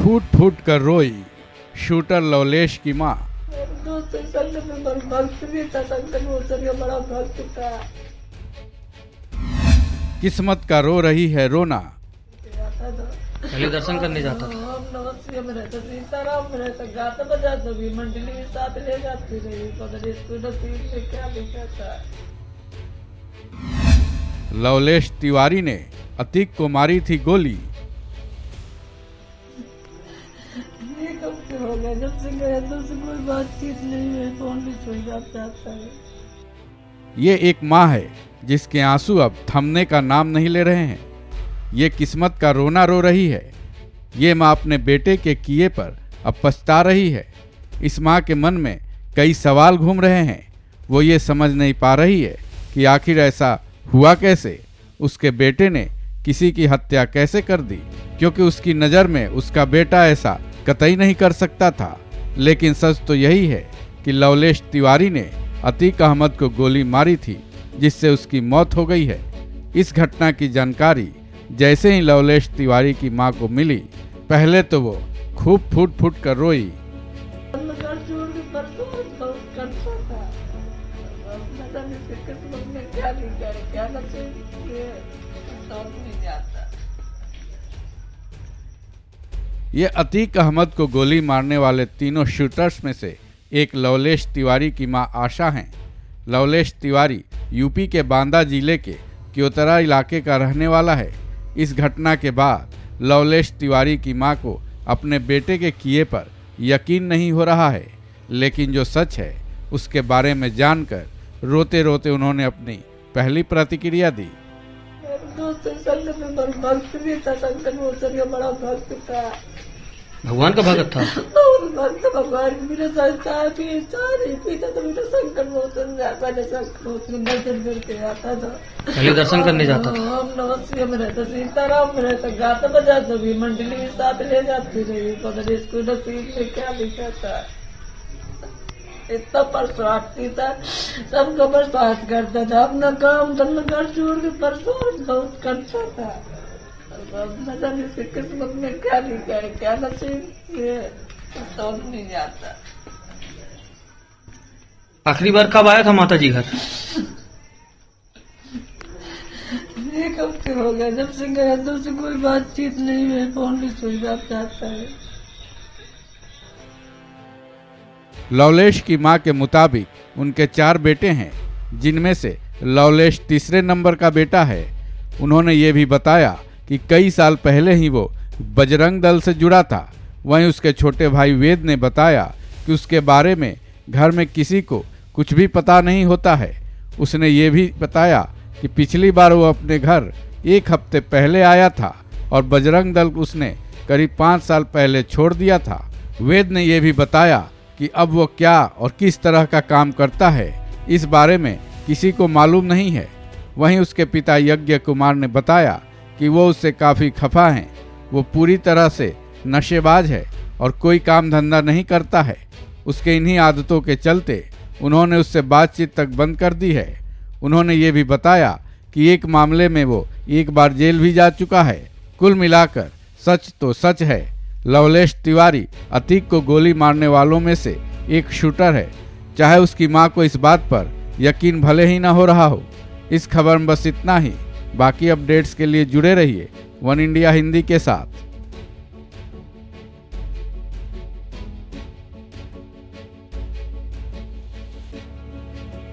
फूट फूट कर रोई शूटर लवलेश की मां। दोस्त संग में भक्त भी था, संग में उतर बड़ा भक्त था। किस्मत का रो रही है रोना। पहले दर्शन करने जाता था। हम नवसिया में रहते, सीताराम में रहते, गाता बजाता भी, मंडली के साथ ले जाती रही। पता नहीं इसको नसीब में क्या लिखा था। लवलेश तिवारी ने अतीक को मारी थी गोली। ये कब से हो गया, जब से गया तब से कोई बातचीत नहीं है, फोन भी छुई जाता है। ये एक माँ है जिसके आंसू अब थमने का नाम नहीं ले रहे हैं। ये किस्मत का रोना रो रही है। ये माँ अपने बेटे के किए पर अब पछता रही है। इस माँ के मन में कई सवाल घूम रहे हैं। वो ये समझ नहीं पा रही है कि आखिर ऐसा हुआ कैसे, उसके बेटे ने किसी की हत्या कैसे कर दी, क्योंकि उसकी नज़र में उसका बेटा ऐसा कतई नहीं कर सकता था। लेकिन सच तो यही है कि लवलेश तिवारी ने अतीक अहमद को गोली मारी थी, जिससे उसकी मौत हो गई है। इस घटना की जानकारी जैसे ही लवलेश तिवारी की मां को मिली, पहले तो वो खूब फूट फूट कर रोई। ये अतीक अहमद को गोली मारने वाले तीनों शूटर्स में से एक लवलेश तिवारी की मां आशा हैं। लवलेश तिवारी यूपी के बांदा जिले के क्योतरा इलाके का रहने वाला है। इस घटना के बाद लवलेश तिवारी की मां को अपने बेटे के किए पर यकीन नहीं हो रहा है, लेकिन जो सच है उसके बारे में जानकर रोते रोते उन्होंने अपनी पहली प्रतिक्रिया दी। दोस्त संग में भक्त भी था, संग में उतर बड़ा भक्त था। भगवान का भगत था। भक्त भगवान मेरे संस्कार भी सारे पीता, तो मेरे संकट में उतर जाता, दर्शन करके आता था। पहले दर्शन करने जाता था। हम नवसिया में रहते, सीताराम में रहते, गाता बजाता भी, मंडली के साथ ले जाती रही। पता नहीं इसको नसीब में क्या लिखा था। इतना परसवाती था, सब खबर स्वास्थ्य करता था, अपना काम धंधा घर छोड़ के परसवास बहुत करता था। पता नहीं किस्मत में क्या लिखा है, क्या नसीब में, समझ नहीं जाता। आखिरी बार कब आया था माता जी घर? एक हफ्ते हो गया, जब से गया तब से कोई बातचीत नहीं है, फोन भी छुई जाता है। लवलेश की मां के मुताबिक उनके 4 बेटे हैं, जिनमें से लवलेश तीसरे नंबर का बेटा है। उन्होंने ये भी बताया कि कई साल पहले ही वो बजरंग दल से जुड़ा था। वहीं उसके छोटे भाई वेद ने बताया कि उसके बारे में घर में किसी को कुछ भी पता नहीं होता है। उसने ये भी बताया कि पिछली बार वो अपने घर 1 हफ्ते पहले आया था और बजरंग दल उसने करीब 5 साल पहले छोड़ दिया था। वेद ने यह भी बताया कि अब वो क्या और किस तरह का काम करता है, इस बारे में किसी को मालूम नहीं है। वहीं उसके पिता यज्ञ कुमार ने बताया कि वो उससे काफ़ी खफा हैं। वो पूरी तरह से नशेबाज है और कोई काम धंधा नहीं करता है। उसके इन्हीं आदतों के चलते उन्होंने उससे बातचीत तक बंद कर दी है। उन्होंने ये भी बताया कि एक मामले में वो एक बार जेल भी जा चुका है। कुल मिलाकर सच तो सच है, लवलेश तिवारी अतीक को गोली मारने वालों में से एक शूटर है, चाहे उसकी मां को इस बात पर यकीन भले ही ना हो रहा हो। इस खबर में बस इतना ही। बाकी अपडेट्स के लिए जुड़े रहिए वन इंडिया हिंदी के साथ।